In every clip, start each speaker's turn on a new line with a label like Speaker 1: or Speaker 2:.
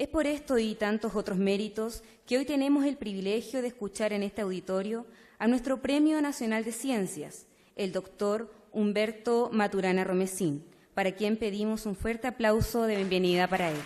Speaker 1: Es por esto y tantos otros méritos que hoy tenemos el privilegio de escuchar en este auditorio a nuestro Premio Nacional de Ciencias, el doctor Humberto Maturana Romesín, para quien pedimos un fuerte aplauso de bienvenida para él.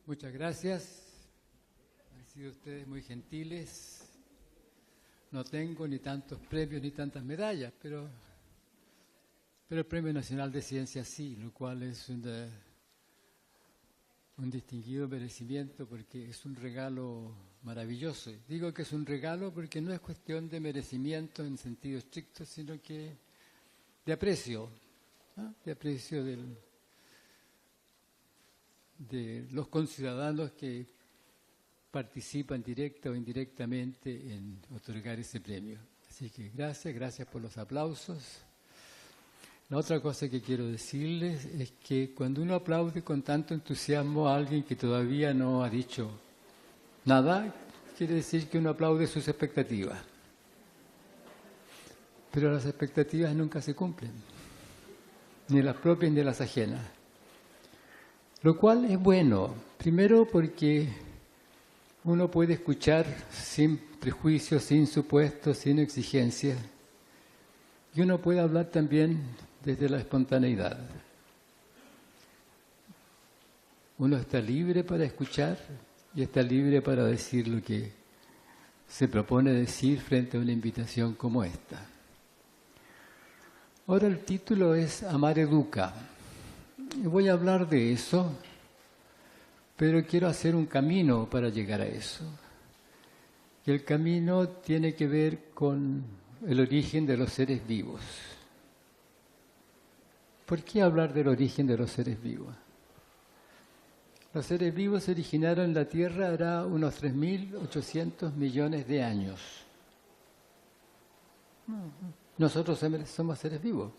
Speaker 2: Muchas gracias. Han sido ustedes muy gentiles. No tengo ni tantos premios ni tantas medallas, pero el Premio Nacional de Ciencias sí, lo cual es un distinguido merecimiento porque es un regalo maravilloso. Digo que es un regalo porque no es cuestión de merecimiento en sentido estricto, sino que de aprecio, ¿no? De aprecio de los conciudadanos que participan directa o indirectamente en otorgar ese premio. Así que gracias por los aplausos. La otra cosa que quiero decirles es que cuando uno aplaude con tanto entusiasmo a alguien que todavía no ha dicho nada, quiere decir que uno aplaude sus expectativas. Pero las expectativas nunca se cumplen, ni las propias ni las ajenas. Lo cual es bueno, primero porque uno puede escuchar sin prejuicios, sin supuestos, sin exigencias, y uno puede hablar también desde la espontaneidad. Uno está libre para escuchar y está libre para decir lo que se propone decir frente a una invitación como esta. Ahora el título es Amar Educa. Y voy a hablar de eso, pero quiero hacer un camino para llegar a eso. Y el camino tiene que ver con el origen de los seres vivos. ¿Por qué hablar del origen de los seres vivos? Los seres vivos se originaron en la Tierra hará unos 3.800 millones de años. Nosotros somos seres vivos.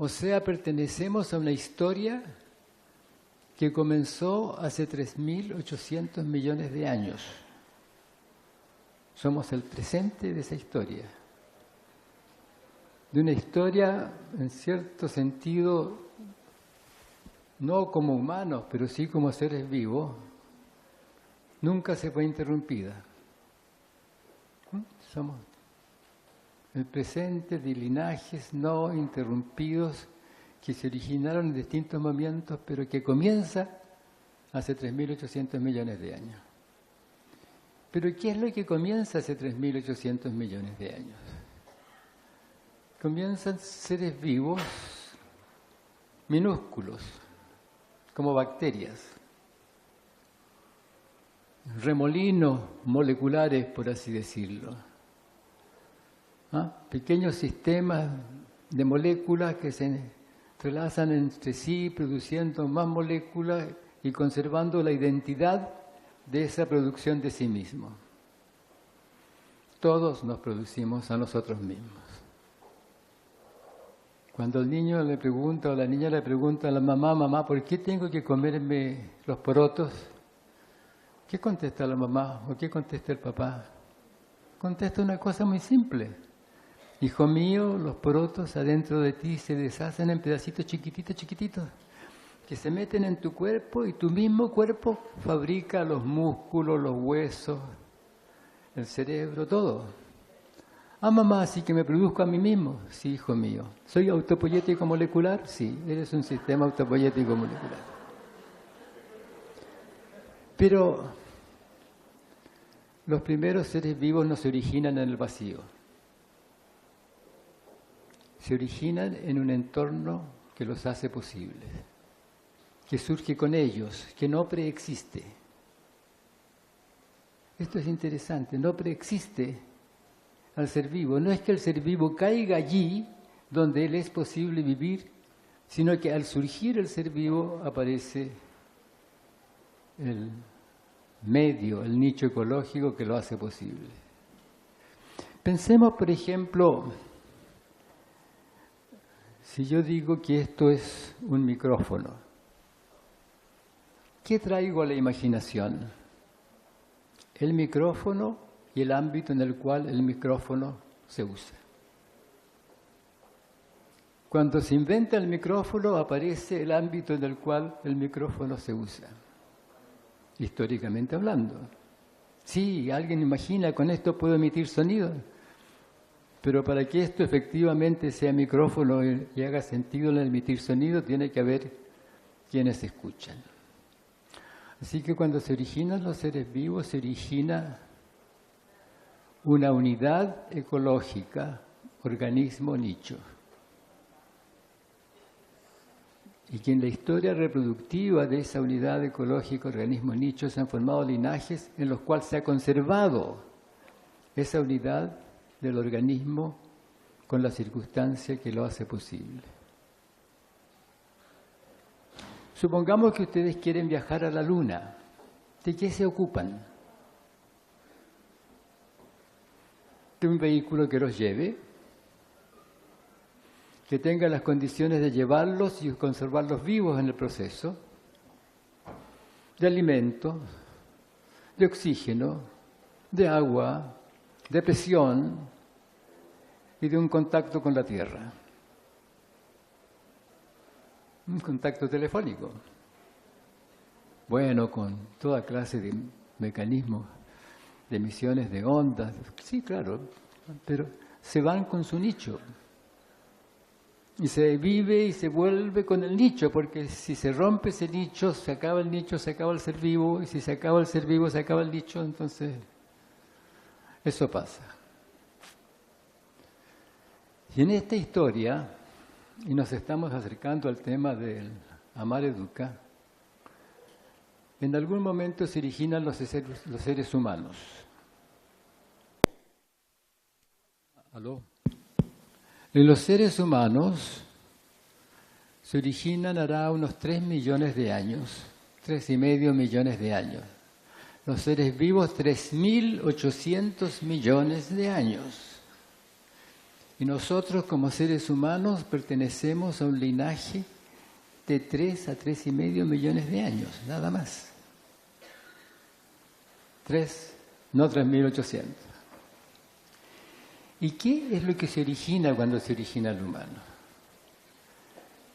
Speaker 2: O sea, pertenecemos a una historia que comenzó hace 3.800 millones de años. Somos el presente de esa historia. De una historia, en cierto sentido, no como humanos, pero sí como seres vivos, nunca se fue interrumpida. Somos el presente de linajes no interrumpidos que se originaron en distintos momentos, pero que comienza hace 3.800 millones de años. Pero ¿qué es lo que comienza hace 3.800 millones de años? Comienzan seres vivos minúsculos, como bacterias, remolinos moleculares, por así decirlo. Pequeños sistemas de moléculas que se entrelazan entre sí, produciendo más moléculas y conservando la identidad de esa producción de sí mismo. Todos nos producimos a nosotros mismos. Cuando el niño le pregunta o la niña le pregunta a la mamá, ¿por qué tengo que comerme los porotos? ¿Qué contesta la mamá o qué contesta el papá? Contesta una cosa muy simple. Hijo mío, los porotos adentro de ti se deshacen en pedacitos chiquititos, que se meten en tu cuerpo y tu mismo cuerpo fabrica los músculos, los huesos, el cerebro, todo. Mamá, ¿sí que me produzco a mí mismo? Sí, hijo mío. ¿Soy autopoyético molecular? Sí, eres un sistema autopoyético molecular. Pero los primeros seres vivos no se originan en el vacío. Se originan en un entorno que los hace posibles, que surge con ellos, que no preexiste. Esto es interesante, no preexiste al ser vivo. No es que el ser vivo caiga allí donde él es posible vivir, sino que al surgir el ser vivo aparece el medio, el nicho ecológico que lo hace posible. Pensemos, por ejemplo, Si yo digo que esto es un micrófono, ¿qué traigo a la imaginación? El micrófono y el ámbito en el cual el micrófono se usa. Cuando se inventa el micrófono, aparece el ámbito en el cual el micrófono se usa, históricamente hablando. Sí, alguien imagina, con esto puedo emitir sonido, pero para que esto efectivamente sea micrófono y haga sentido en emitir sonido, tiene que haber quienes escuchan. Así que cuando se originan los seres vivos, se origina una unidad ecológica, organismo nicho. Y que en la historia reproductiva de esa unidad ecológica, organismo nicho, se han formado linajes en los cuales se ha conservado esa unidad del organismo con la circunstancia que lo hace posible. Supongamos que ustedes quieren viajar a la Luna. ¿De qué se ocupan? De un vehículo que los lleve, que tenga las condiciones de llevarlos y conservarlos vivos en el proceso, de alimento, de oxígeno, de agua, de presión y de un contacto con la Tierra. Un contacto telefónico. Bueno, con toda clase de mecanismos, de emisiones de ondas. Sí, claro, pero se van con su nicho. Y se vive y se vuelve con el nicho, porque si se rompe ese nicho, se acaba el nicho, se acaba el ser vivo, y si se acaba el ser vivo, se acaba el nicho, entonces eso pasa. Y en esta historia, y nos estamos acercando al tema del Amar Educa, en algún momento se originan los seres humanos. ¿Aló? En los seres humanos se originan hará unos 3 millones de años, 3,5 millones de años. Los seres vivos, 3.800 millones de años. Y nosotros como seres humanos pertenecemos a un linaje de 3 a 3,5 millones de años, nada más. 3, no 3.800. ¿Y qué es lo que se origina cuando se origina el humano?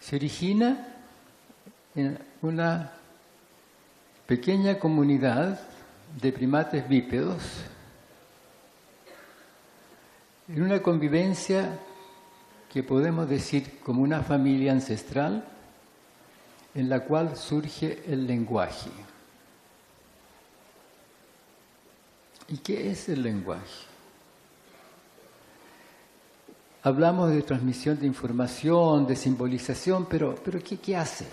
Speaker 2: Se origina en una pequeña comunidad de primates bípedos, en una convivencia que podemos decir como una familia ancestral, en la cual surge el lenguaje. ¿Y qué es el lenguaje? Hablamos de transmisión de información, de simbolización, pero ¿qué hace?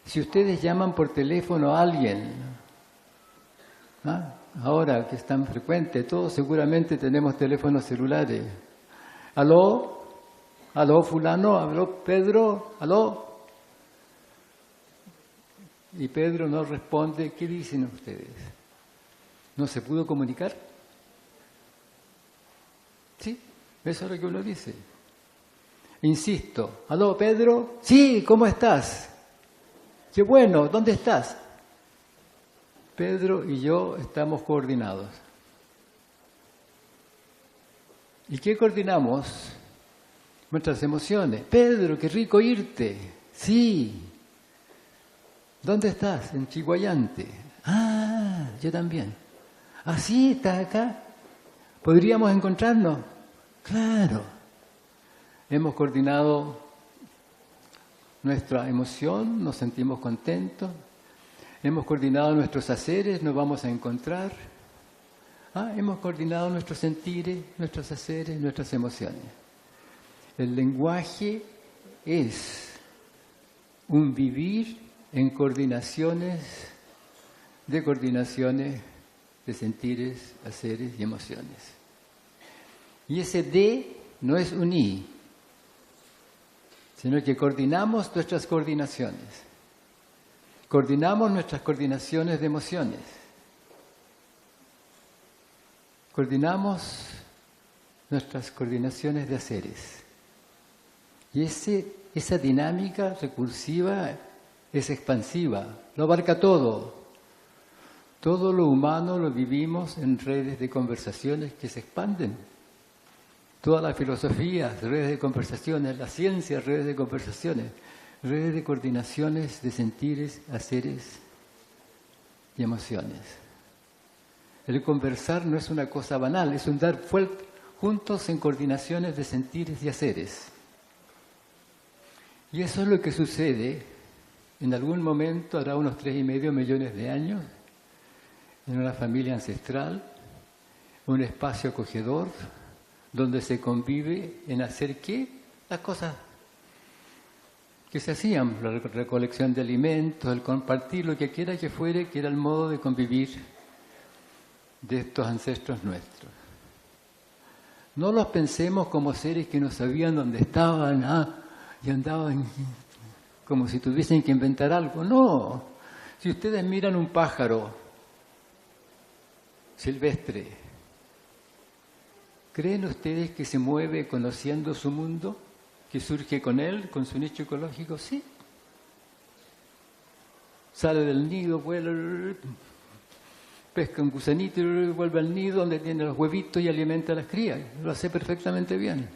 Speaker 2: Si ustedes llaman por teléfono a alguien, ahora que es tan frecuente, todos seguramente tenemos teléfonos celulares. ¿Aló? ¿Aló fulano? ¿Aló Pedro? ¿Aló? Y Pedro no responde. ¿Qué dicen ustedes? ¿No se pudo comunicar? Sí, eso es lo que uno dice. Insisto, ¿aló Pedro? Sí, ¿cómo estás? Qué bueno, ¿dónde estás? Pedro y yo estamos coordinados. ¿Y qué coordinamos? Nuestras emociones. Pedro, qué rico irte. Sí. ¿Dónde estás? En Chihuayante. Ah, yo también. ¿Ah, sí? ¿Estás acá? ¿Podríamos encontrarnos? Claro. Hemos coordinado nuestra emoción, nos sentimos contentos. Hemos coordinado nuestros haceres, nos vamos a encontrar. Hemos coordinado nuestros sentires, nuestros haceres, nuestras emociones. El lenguaje es un vivir en coordinaciones de sentires, haceres y emociones. Y ese de no es un I, sino que coordinamos nuestras coordinaciones. Coordinamos nuestras coordinaciones de emociones. Coordinamos nuestras coordinaciones de haceres. Y esa dinámica recursiva es expansiva, lo abarca todo. Todo lo humano lo vivimos en redes de conversaciones que se expanden. Toda la filosofía, redes de conversaciones, la ciencia, redes de conversaciones, redes de coordinaciones de sentires, haceres y emociones. El conversar no es una cosa banal, es un dar juntos en coordinaciones de sentires y haceres. Y eso es lo que sucede en algún momento, hará unos 3,5 millones de años, en una familia ancestral, un espacio acogedor, donde se convive en hacer ¿qué? Las cosas que se hacían, la recolección de alimentos, el compartir, lo que quiera que fuere, que era el modo de convivir de estos ancestros nuestros. No los pensemos como seres que no sabían dónde estaban y andaban como si tuviesen que inventar algo. No, si ustedes miran un pájaro silvestre, ¿creen ustedes que se mueve conociendo su mundo? ¿Que surge con él, con su nicho ecológico? Sí. Sale del nido, vuela, pesca un gusanito y vuelve al nido donde tiene los huevitos y alimenta a las crías. Lo hace perfectamente bien.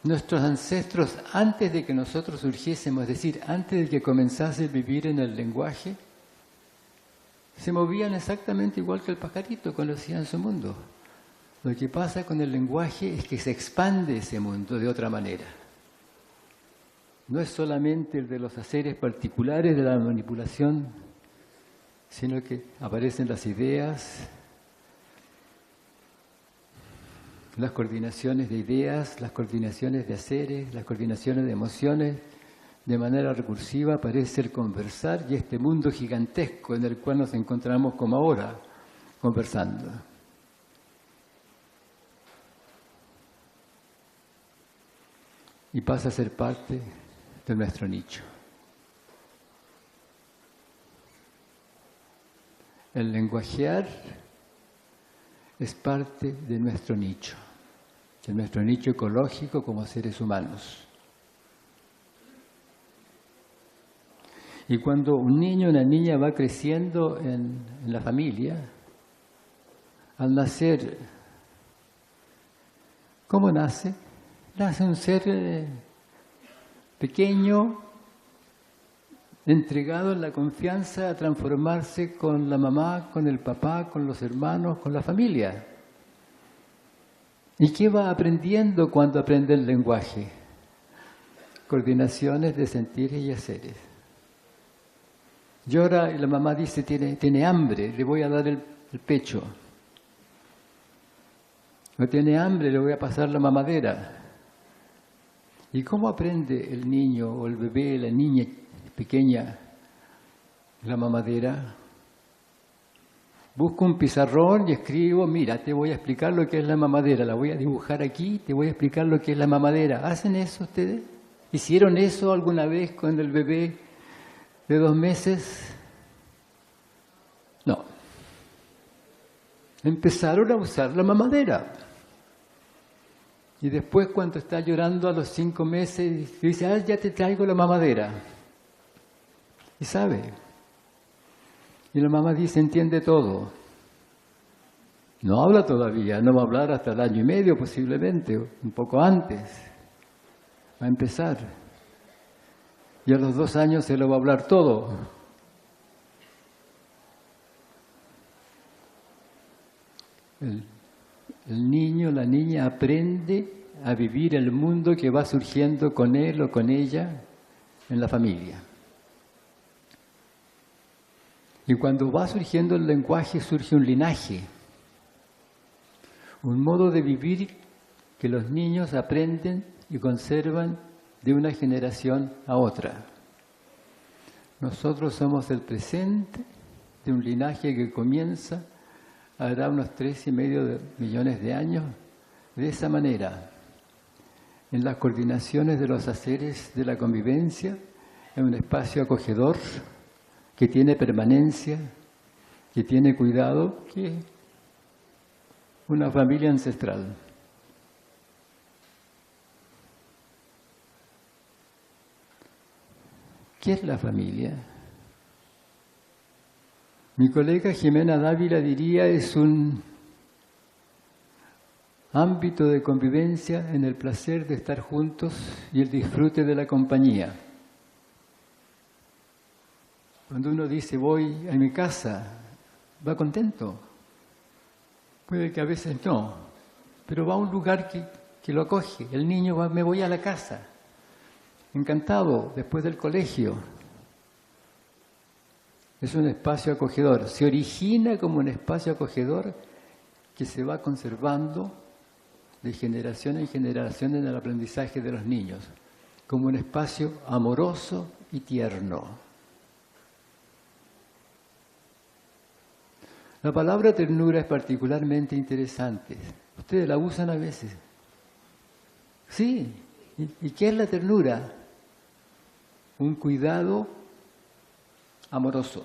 Speaker 2: Nuestros ancestros, antes de que nosotros surgiésemos, es decir, antes de que comenzase a vivir en el lenguaje, se movían exactamente igual que el pajarito, conocían su mundo. Lo que pasa con el lenguaje es que se expande ese mundo de otra manera. No es solamente el de los haceres particulares de la manipulación, sino que aparecen las ideas, las coordinaciones de ideas, las coordinaciones de haceres, las coordinaciones de emociones. De manera recursiva parece el conversar y este mundo gigantesco en el cual nos encontramos como ahora, conversando. Y pasa a ser parte de nuestro nicho. El lenguajear es parte de nuestro nicho ecológico como seres humanos. Y cuando un niño o una niña va creciendo en la familia, al nacer, ¿cómo nace? Nace un ser pequeño, entregado en la confianza a transformarse con la mamá, con el papá, con los hermanos, con la familia. ¿Y qué va aprendiendo cuando aprende el lenguaje? Coordinaciones de sentires y haceres. Llora y la mamá dice, tiene hambre, le voy a dar el pecho. No tiene hambre, le voy a pasar la mamadera. ¿Y cómo aprende el niño o el bebé, la niña pequeña, la mamadera? Busco un pizarrón y escribo, mira, te voy a explicar lo que es la mamadera, la voy a dibujar aquí, te voy a explicar lo que es la mamadera. ¿Hacen eso ustedes? ¿Hicieron eso alguna vez con el bebé de 2 meses? No. Empezaron a usar la mamadera. Y después, cuando está llorando a los 5 meses, dice, ya te traigo la mamadera. Y sabe. Y la mamá dice, entiende todo. No habla todavía, no va a hablar hasta el 1 año y medio posiblemente, un poco antes. Va a empezar. Y a los 2 años se lo va a hablar todo. El niño, la niña aprende a vivir el mundo que va surgiendo con él o con ella en la familia. Y cuando va surgiendo el lenguaje, surge un linaje, un modo de vivir que los niños aprenden y conservan de una generación a otra. Nosotros somos el presente de un linaje que comienza hará unos 3,5 millones de años de esa manera, en las coordinaciones de los haceres de la convivencia, en un espacio acogedor que tiene permanencia, que tiene cuidado que una familia ancestral. ¿Qué es la familia? Mi colega Jimena Dávila diría es un ámbito de convivencia en el placer de estar juntos y el disfrute de la compañía. Cuando uno dice voy a mi casa, va contento. Puede que a veces no, pero va a un lugar que lo acoge. El niño va, me voy a la casa. Encantado, después del colegio. Es un espacio acogedor. Se origina como un espacio acogedor que se va conservando de generación en generación en el aprendizaje de los niños, como un espacio amoroso y tierno. La palabra ternura es particularmente interesante. Ustedes la usan a veces. Sí. ¿Y qué es la ternura? Un cuidado amoroso.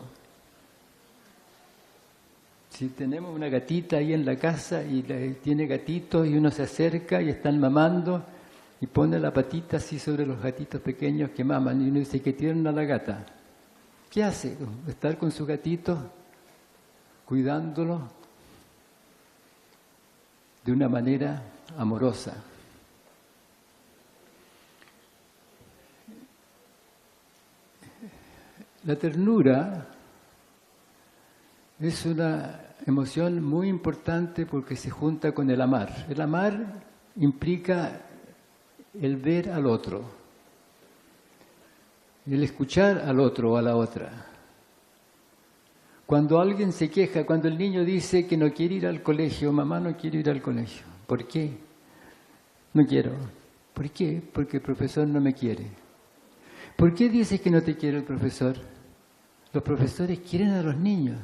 Speaker 2: Si tenemos una gatita ahí en la casa y tiene gatitos y uno se acerca y están mamando y pone la patita así sobre los gatitos pequeños que maman y uno dice que tierna la gata. ¿Qué hace? Estar con su gatito, cuidándolo de una manera amorosa. La ternura es una emoción muy importante porque se junta con el amar. El amar implica el ver al otro, el escuchar al otro o a la otra. Cuando alguien se queja, cuando el niño dice que no quiere ir al colegio, mamá no quiere ir al colegio. ¿Por qué? No quiero. ¿Por qué? Porque el profesor no me quiere. ¿Por qué dices que no te quiere el profesor? Los profesores quieren a los niños.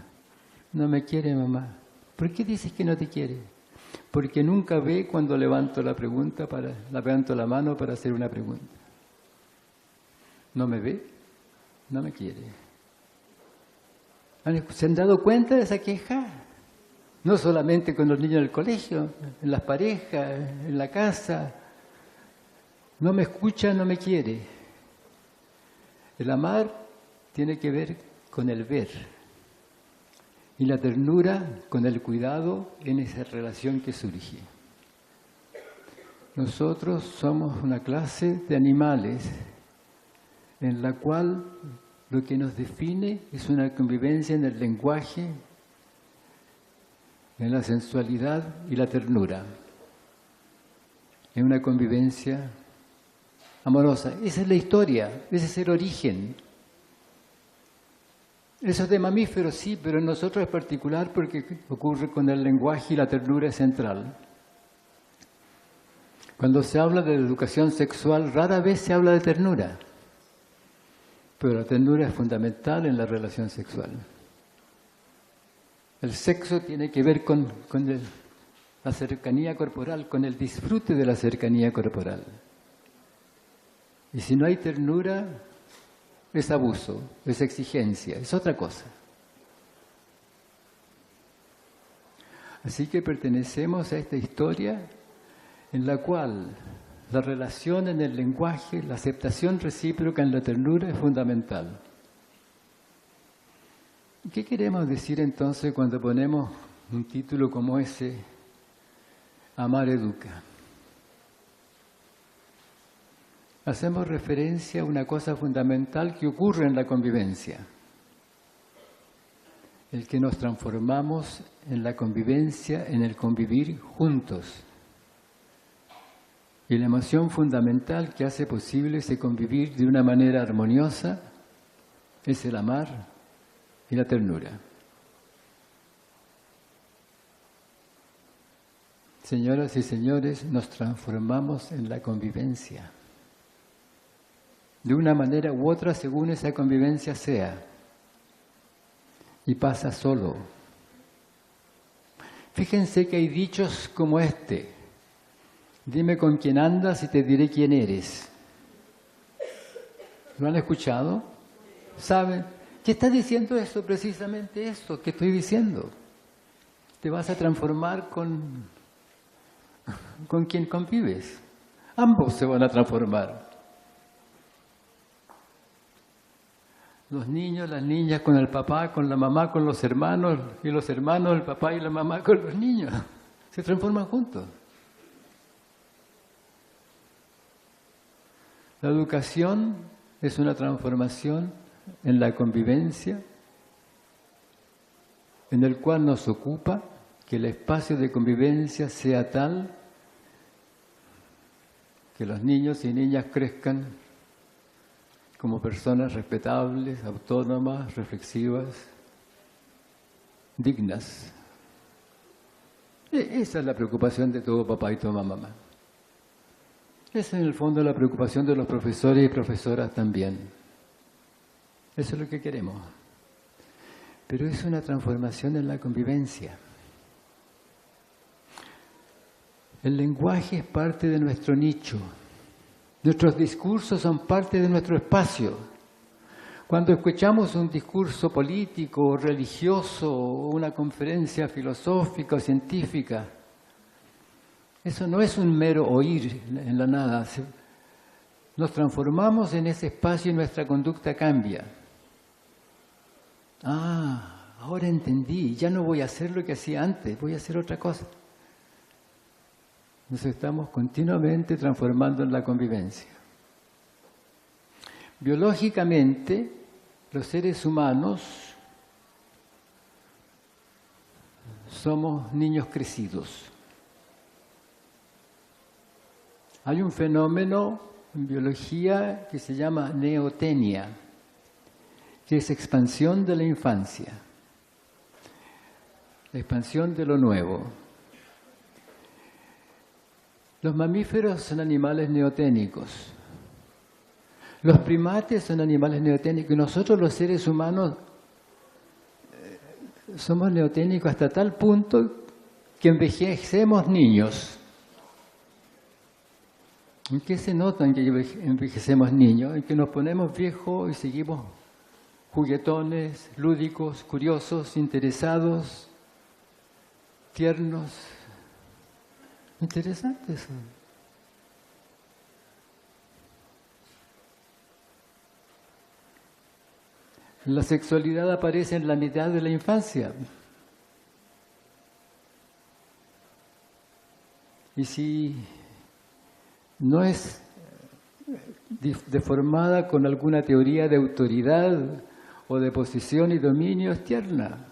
Speaker 2: No me quiere mamá. ¿Por qué dices que no te quiere? Porque nunca ve cuando levanto levanto la mano para hacer una pregunta. ¿No me ve? No me quiere. ¿Se han dado cuenta de esa queja? No solamente con los niños del colegio, en las parejas, en la casa. No me escucha, no me quiere. El amar tiene que ver con el ver. Y la ternura con el cuidado en esa relación que surge. Nosotros somos una clase de animales en la cual lo que nos define es una convivencia en el lenguaje, en la sensualidad y la ternura. Es una convivencia amorosa. Esa es la historia, ese es el origen. Eso es de mamíferos, sí, pero en nosotros es particular porque ocurre con el lenguaje y la ternura es central. Cuando se habla de educación sexual, rara vez se habla de ternura, pero la ternura es fundamental en la relación sexual. El sexo tiene que ver con la cercanía corporal, con el disfrute de la cercanía corporal. Y si no hay ternura, es abuso, es exigencia, es otra cosa. Así que pertenecemos a esta historia en la cual la relación en el lenguaje, la aceptación recíproca en la ternura es fundamental. ¿Qué queremos decir entonces cuando ponemos un título como ese, Amar educa? Hacemos referencia a una cosa fundamental que ocurre en la convivencia. El que nos transformamos en la convivencia, en el convivir juntos. Y la emoción fundamental que hace posible ese convivir de una manera armoniosa es el amar y la ternura. Señoras y señores, nos transformamos en la convivencia. De una manera u otra, según esa convivencia sea. Y pasa solo. Fíjense que hay dichos como este. Dime con quién andas y te diré quién eres. ¿Lo han escuchado? ¿Saben? ¿Qué está diciendo eso? Precisamente eso que estoy diciendo. Te vas a transformar con quien convives. Ambos se van a transformar. Los niños, las niñas con el papá, con la mamá, con los hermanos, y los hermanos, el papá y la mamá con los niños. Se transforman juntos. La educación es una transformación en la convivencia, en el cual nos ocupa que el espacio de convivencia sea tal que los niños y niñas crezcan como personas respetables, autónomas, reflexivas, dignas. Esa es la preocupación de todo papá y toda mamá. Esa es en el fondo la preocupación de los profesores y profesoras también. Eso es lo que queremos. Pero es una transformación en la convivencia. El lenguaje es parte de nuestro nicho. Nuestros discursos son parte de nuestro espacio. Cuando escuchamos un discurso político o religioso o una conferencia filosófica o científica, eso no es un mero oír en la nada. Nos transformamos en ese espacio y nuestra conducta cambia. Ah, ahora entendí, ya no voy a hacer lo que hacía antes, voy a hacer otra cosa. Nos estamos continuamente transformando en la convivencia. Biológicamente, los seres humanos somos niños crecidos. Hay un fenómeno en biología que se llama neotenia, que es expansión de la infancia, la expansión de lo nuevo. Los mamíferos son animales neoténicos. Los primates son animales neoténicos y nosotros los seres humanos somos neoténicos hasta tal punto que envejecemos niños. ¿En qué se nota en que envejecemos niños? En que nos ponemos viejos y seguimos juguetones, lúdicos, curiosos, interesados, tiernos. Interesante eso. La sexualidad aparece en la mitad de la infancia. Y si no es deformada con alguna teoría de autoridad o de posición y dominio, es tierna.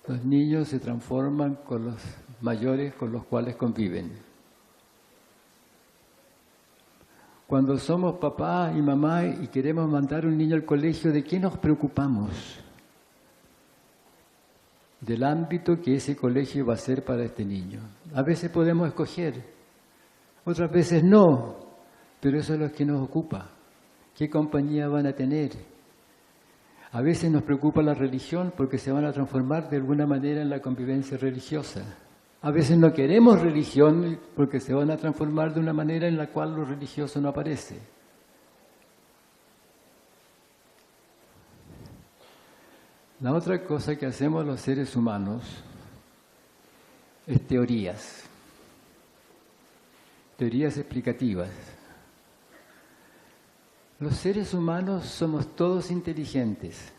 Speaker 2: Los niños se transforman con los mayores con los cuales conviven. Cuando somos papá y mamá y queremos mandar a un niño al colegio, ¿de qué nos preocupamos? Del ámbito que ese colegio va a ser para este niño. A veces podemos escoger, otras veces no, pero eso es lo que nos ocupa. ¿Qué compañía van a tener? A veces nos preocupa la religión porque se van a transformar de alguna manera en la convivencia religiosa. A veces no queremos religión porque se van a transformar de una manera en la cual lo religioso no aparece. La otra cosa que hacemos los seres humanos es teorías explicativas. Los seres humanos somos todos inteligentes.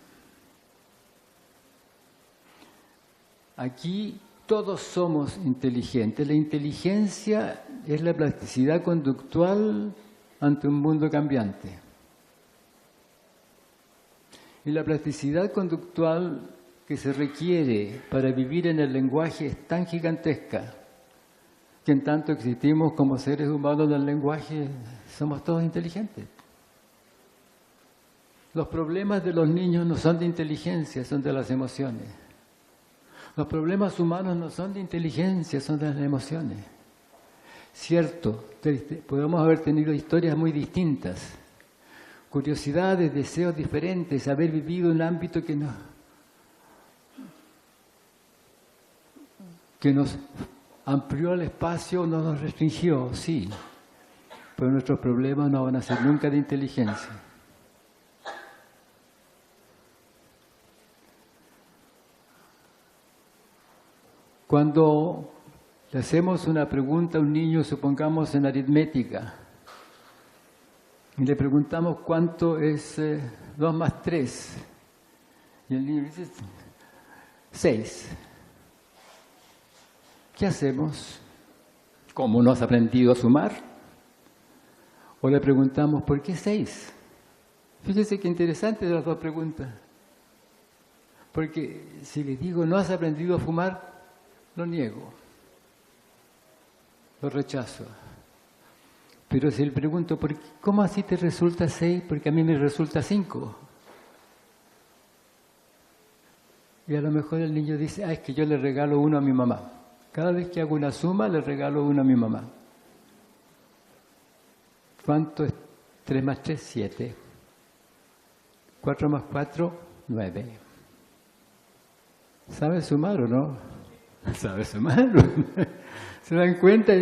Speaker 2: Aquí todos somos inteligentes. La inteligencia es la plasticidad conductual ante un mundo cambiante. Y la plasticidad conductual que se requiere para vivir en el lenguaje es tan gigantesca que en tanto existimos como seres humanos en el lenguaje, somos todos inteligentes. Los problemas de los niños no son de inteligencia, son de las emociones. Los problemas humanos no son de inteligencia, son de las emociones. Cierto, podemos haber tenido historias muy distintas, curiosidades, deseos diferentes, haber vivido un ámbito que nos amplió el espacio, no nos restringió, sí. pero nuestros problemas no van a ser nunca de inteligencia. Cuando le hacemos una pregunta a un niño, supongamos en aritmética, y le preguntamos cuánto es 2 más 3, y el niño dice 6. ¿Qué hacemos? ¿Cómo no has aprendido a sumar? O le preguntamos, ¿por qué 6? Fíjense qué interesante de las dos preguntas. Porque si les digo, ¿no has aprendido a fumar? Lo niego. Lo rechazo. Pero si le pregunto, ¿cómo así te resulta 6? Porque a mí me resulta 5. Y a lo mejor el niño dice, es que yo le regalo uno a mi mamá. Cada vez que hago una suma, le regalo uno a mi mamá. ¿Cuánto es 3 más 3? 7. 4 más 4, 9. ¿Sabe sumar o no? ¿Sabe sumar? ¿Se dan cuenta?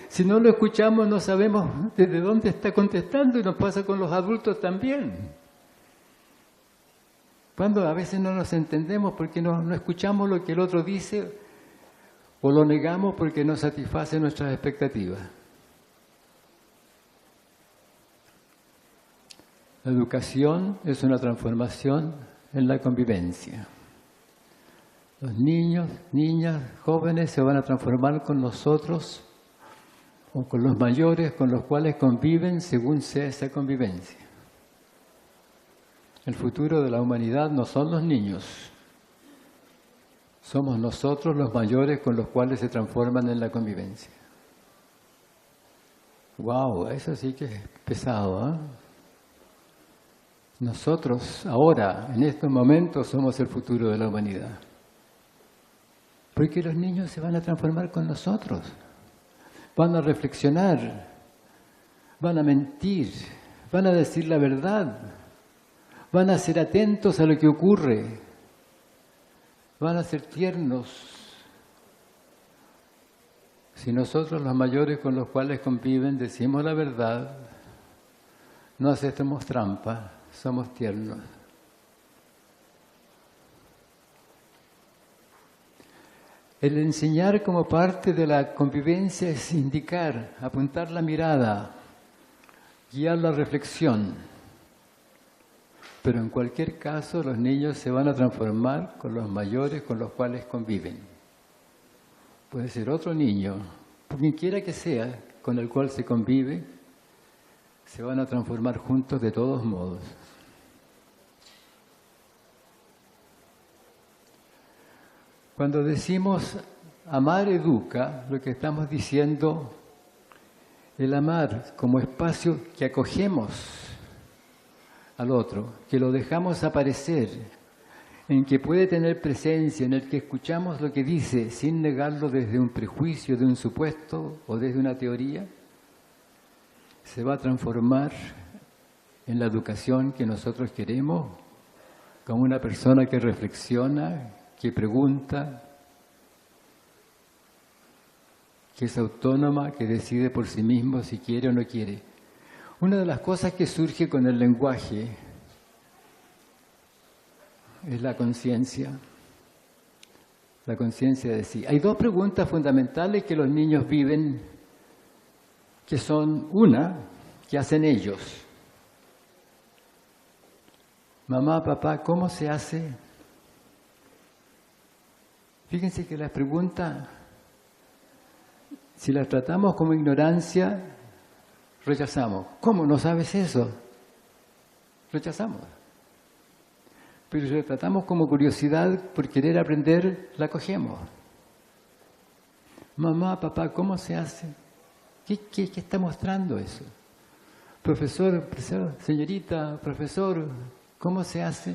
Speaker 2: Si no lo escuchamos, no sabemos desde dónde está contestando, y nos pasa con los adultos también. Cuando a veces no nos entendemos porque no escuchamos lo que el otro dice, o lo negamos porque no satisface nuestras expectativas. La educación es una transformación en la convivencia. Los niños, niñas, jóvenes se van a transformar con nosotros o con los mayores con los cuales conviven según sea esa convivencia. El futuro de la humanidad no son los niños. Somos nosotros los mayores con los cuales se transforman en la convivencia. ¡Wow! Eso sí que es pesado, ¿eh? Nosotros ahora, en estos momentos, somos el futuro de la humanidad. Porque los niños se van a transformar con nosotros. Van a reflexionar, van a mentir, van a decir la verdad, van a ser atentos a lo que ocurre, van a ser tiernos. Si nosotros, los mayores con los cuales conviven, decimos la verdad, no hacemos trampa, somos tiernos. El enseñar como parte de la convivencia es indicar, apuntar la mirada, guiar la reflexión. Pero en cualquier caso, los niños se van a transformar con los mayores con los cuales conviven. Puede ser otro niño, quien quiera que sea, con el cual se convive, se van a transformar juntos de todos modos. Cuando decimos amar educa, lo que estamos diciendo, el amar como espacio que acogemos al otro, que lo dejamos aparecer, en que puede tener presencia, en el que escuchamos lo que dice sin negarlo desde un prejuicio, de un supuesto o desde una teoría, se va a transformar en la educación que nosotros queremos, como una persona que reflexiona, que pregunta, que es autónoma, que decide por sí mismo si quiere o no quiere. Una de las cosas que surge con el lenguaje es la conciencia de sí. Hay dos preguntas fundamentales que los niños viven, que son una, que hacen ellos. Mamá, papá, ¿cómo se hace? Fíjense que las preguntas, si las tratamos como ignorancia, rechazamos. ¿Cómo no sabes eso? Rechazamos. Pero si las tratamos como curiosidad por querer aprender, la cogemos. Mamá, papá, ¿cómo se hace? ¿Qué está mostrando eso? Profesor, señorita, profesor, ¿cómo se hace?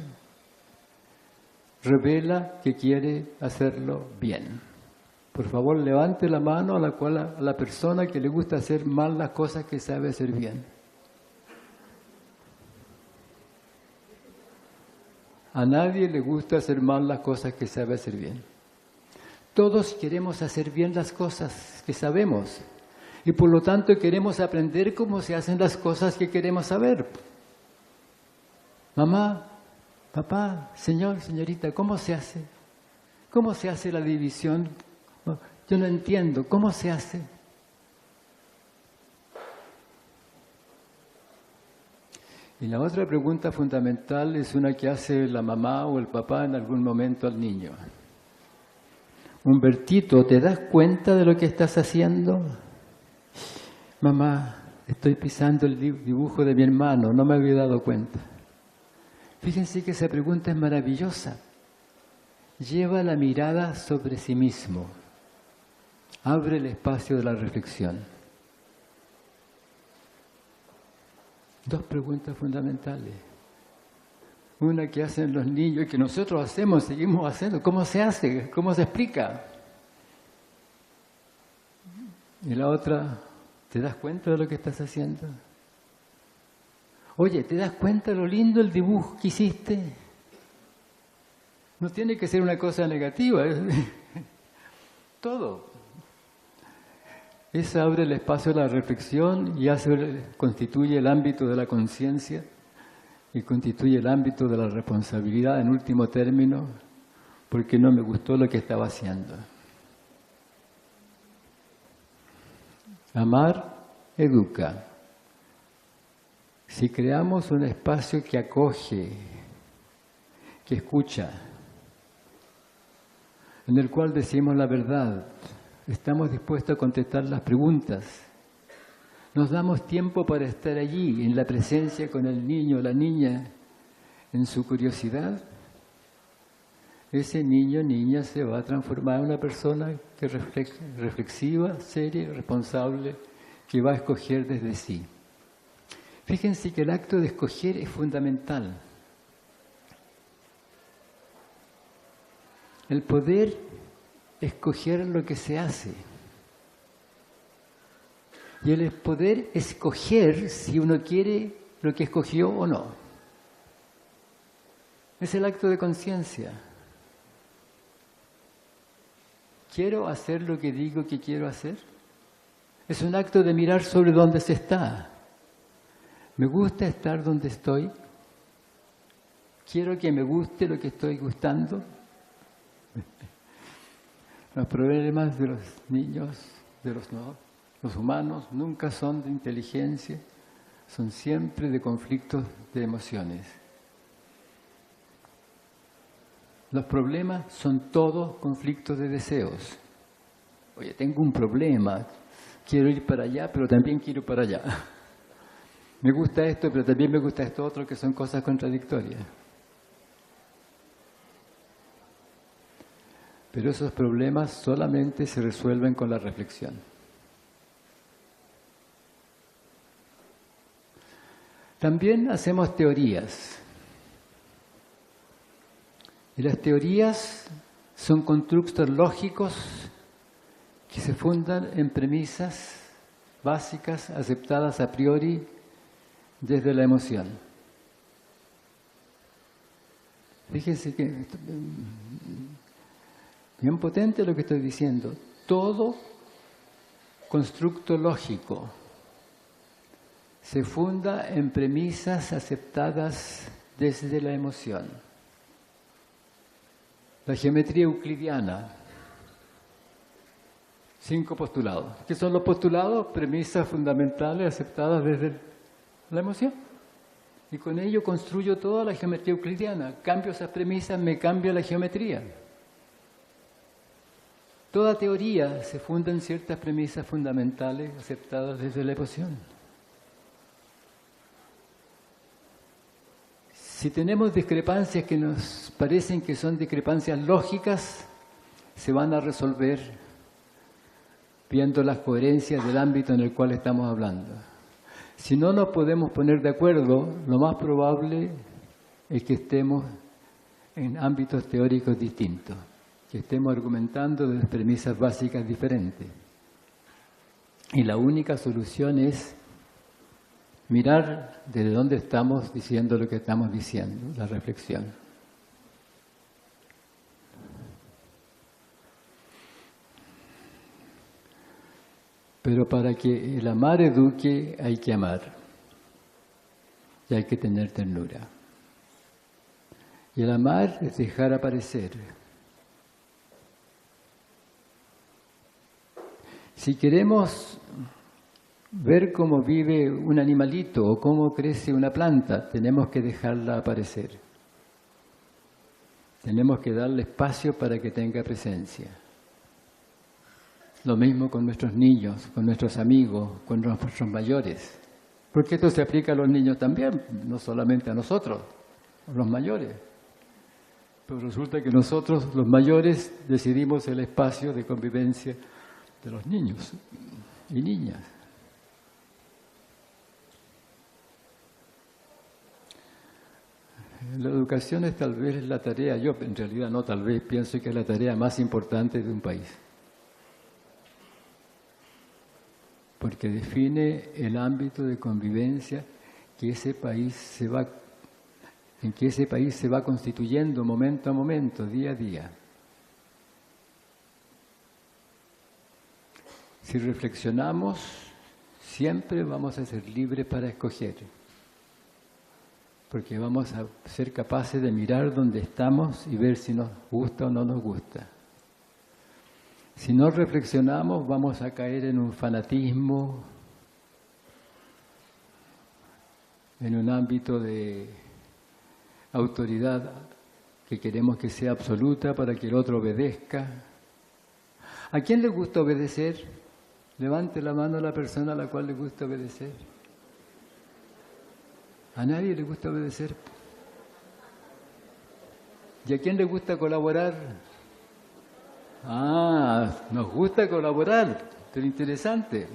Speaker 2: Revela que quiere hacerlo bien. Por favor, levante la mano a la persona que le gusta hacer mal las cosas que sabe hacer bien. A nadie le gusta hacer mal las cosas que sabe hacer bien. Todos queremos hacer bien las cosas que sabemos. Y por lo tanto queremos aprender cómo se hacen las cosas que queremos saber. Mamá, papá, señor, señorita, ¿cómo se hace? ¿Cómo se hace la división? Yo no entiendo, ¿cómo se hace? Y la otra pregunta fundamental es una que hace la mamá o el papá en algún momento al niño. Humbertito, ¿te das cuenta de lo que estás haciendo? Mamá, estoy pisando el dibujo de mi hermano, no me había dado cuenta. Fíjense que esa pregunta es maravillosa. Lleva la mirada sobre sí mismo. Abre el espacio de la reflexión. Dos preguntas fundamentales. Una que hacen los niños y que nosotros hacemos, seguimos haciendo. ¿Cómo se hace? ¿Cómo se explica? Y la otra, ¿te das cuenta de lo que estás haciendo? Oye, ¿te das cuenta de lo lindo el dibujo que hiciste? No tiene que ser una cosa negativa. Todo. Eso abre el espacio de la reflexión y constituye el ámbito de la conciencia y constituye el ámbito de la responsabilidad en último término, porque no me gustó lo que estaba haciendo. Amar educa. Si creamos un espacio que acoge, que escucha, en el cual decimos la verdad, estamos dispuestos a contestar las preguntas, nos damos tiempo para estar allí, en la presencia con el niño o la niña, en su curiosidad, ese niño o niña se va a transformar en una persona que reflexiva, seria, responsable, que va a escoger desde sí. Fíjense que el acto de escoger es fundamental. El poder escoger lo que se hace. Y el poder escoger si uno quiere lo que escogió o no. Es el acto de conciencia. ¿Quiero hacer lo que digo que quiero hacer? Es un acto de mirar sobre dónde se está. ¿Me gusta estar donde estoy? ¿Quiero que me guste lo que estoy gustando? Los problemas de los niños, de los humanos, nunca son de inteligencia, son siempre de conflictos de emociones. Los problemas son todos conflictos de deseos. Oye, tengo un problema, quiero ir para allá, pero también quiero ir para allá. Me gusta esto, pero también me gusta esto otro, que son cosas contradictorias. Pero esos problemas solamente se resuelven con la reflexión. También hacemos teorías. Y las teorías son constructos lógicos que se fundan en premisas básicas aceptadas a priori desde la emoción. Fíjense que bien potente lo que estoy diciendo. Todo constructo lógico se funda en premisas aceptadas desde la emoción. La geometría euclidiana, 5 postulados. ¿Qué son los postulados? Premisas fundamentales aceptadas desde la emoción. Y con ello construyo toda la geometría euclidiana. Cambio esas premisas, me cambia la geometría. Toda teoría se funda en ciertas premisas fundamentales aceptadas desde la emoción. Si tenemos discrepancias que nos parecen que son discrepancias lógicas, se van a resolver viendo las coherencias del ámbito en el cual estamos hablando. Si no nos podemos poner de acuerdo, lo más probable es que estemos en ámbitos teóricos distintos, que estemos argumentando desde premisas básicas diferentes. Y la única solución es mirar desde dónde estamos diciendo lo que estamos diciendo, la reflexión. Pero para que el amar eduque hay que amar y hay que tener ternura. Y el amar es dejar aparecer. Si queremos ver cómo vive un animalito o cómo crece una planta, tenemos que dejarla aparecer. Tenemos que darle espacio para que tenga presencia. Lo mismo con nuestros niños, con nuestros amigos, con nuestros mayores. Porque esto se aplica a los niños también, no solamente a nosotros, a los mayores. Pero resulta que nosotros, los mayores, decidimos el espacio de convivencia de los niños y niñas. La educación es tal vez la tarea, yo en realidad no tal vez, pienso que es la tarea más importante de un país. Porque define el ámbito de convivencia que ese país en que ese país se va constituyendo momento a momento, día a día. Si reflexionamos, siempre vamos a ser libres para escoger, porque vamos a ser capaces de mirar dónde estamos y ver si nos gusta o no nos gusta. Si no reflexionamos, vamos a caer en un fanatismo, en un ámbito de autoridad que queremos que sea absoluta para que el otro obedezca. ¿A quién le gusta obedecer? Levante la mano a la persona a la cual le gusta obedecer. A nadie le gusta obedecer. ¿Y a quién le gusta colaborar? Ah, nos gusta colaborar, pero interesante.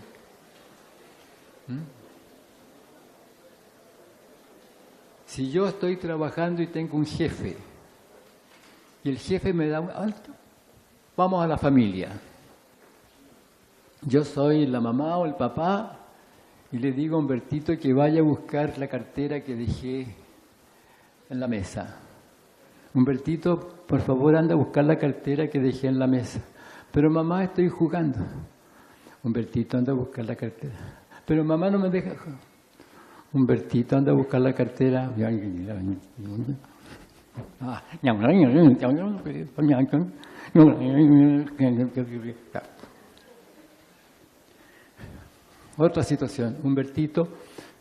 Speaker 2: Si yo estoy trabajando y tengo un jefe, y el jefe me da un alto, vamos a la familia. Yo soy la mamá o el papá y le digo a Humbertito que vaya a buscar la cartera que dejé en la mesa. Humbertito, por favor, anda a buscar la cartera que dejé en la mesa. Pero mamá, estoy jugando. Humbertito, anda a buscar la cartera. Pero mamá no me deja. Humbertito, anda a buscar la cartera. Otra situación. Humbertito,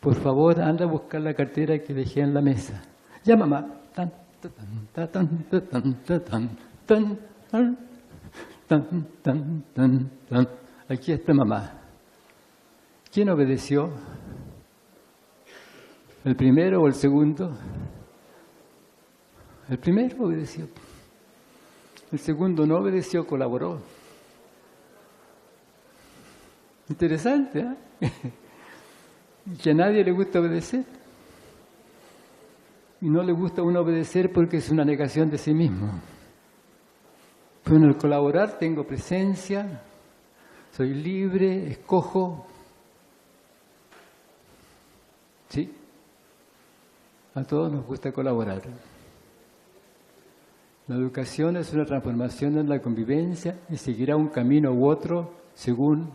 Speaker 2: por favor, anda a buscar la cartera que dejé en la mesa. Ya, mamá. Aquí está mamá. ¿Quién obedeció? ¿El primero o el segundo? El primero obedeció. El segundo no obedeció, colaboró. Interesante, ¿eh? Que a nadie le gusta obedecer. Y no le gusta a uno obedecer porque es una negación de sí mismo. Pero en el colaborar tengo presencia, soy libre, escojo. ¿Sí? A todos nos gusta colaborar. La educación es una transformación en la convivencia y seguirá un camino u otro según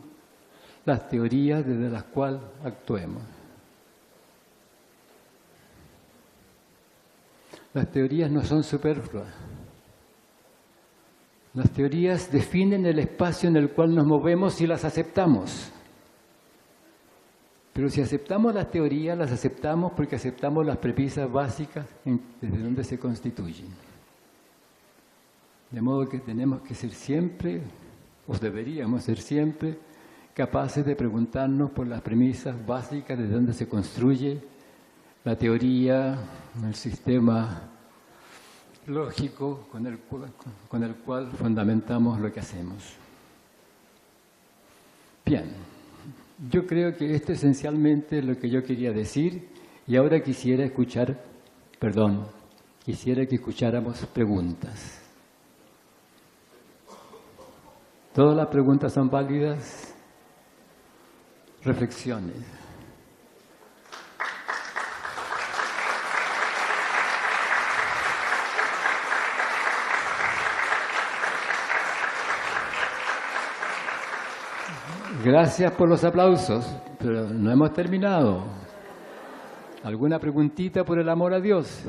Speaker 2: las teorías desde las cuales actuemos. Las teorías no son superfluas. Las teorías definen el espacio en el cual nos movemos y las aceptamos. Pero si aceptamos las teorías, las aceptamos porque aceptamos las premisas básicas desde donde se constituyen. De modo que tenemos que ser siempre, o deberíamos ser siempre, capaces de preguntarnos por las premisas básicas desde donde se construye la teoría, el sistema lógico con el cual fundamentamos lo que hacemos. Bien, yo creo que esto esencialmente es lo que yo quería decir y ahora quisiera que escucháramos preguntas. ¿Todas las preguntas son válidas? Reflexiones. Gracias por los aplausos, pero no hemos terminado. ¿Alguna preguntita por el amor a Dios?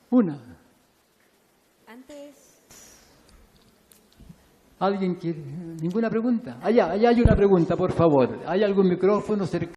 Speaker 2: Una. ¿Alguien quiere? ¿Ninguna pregunta? Allá hay una pregunta, por favor. ¿Hay algún micrófono cerca?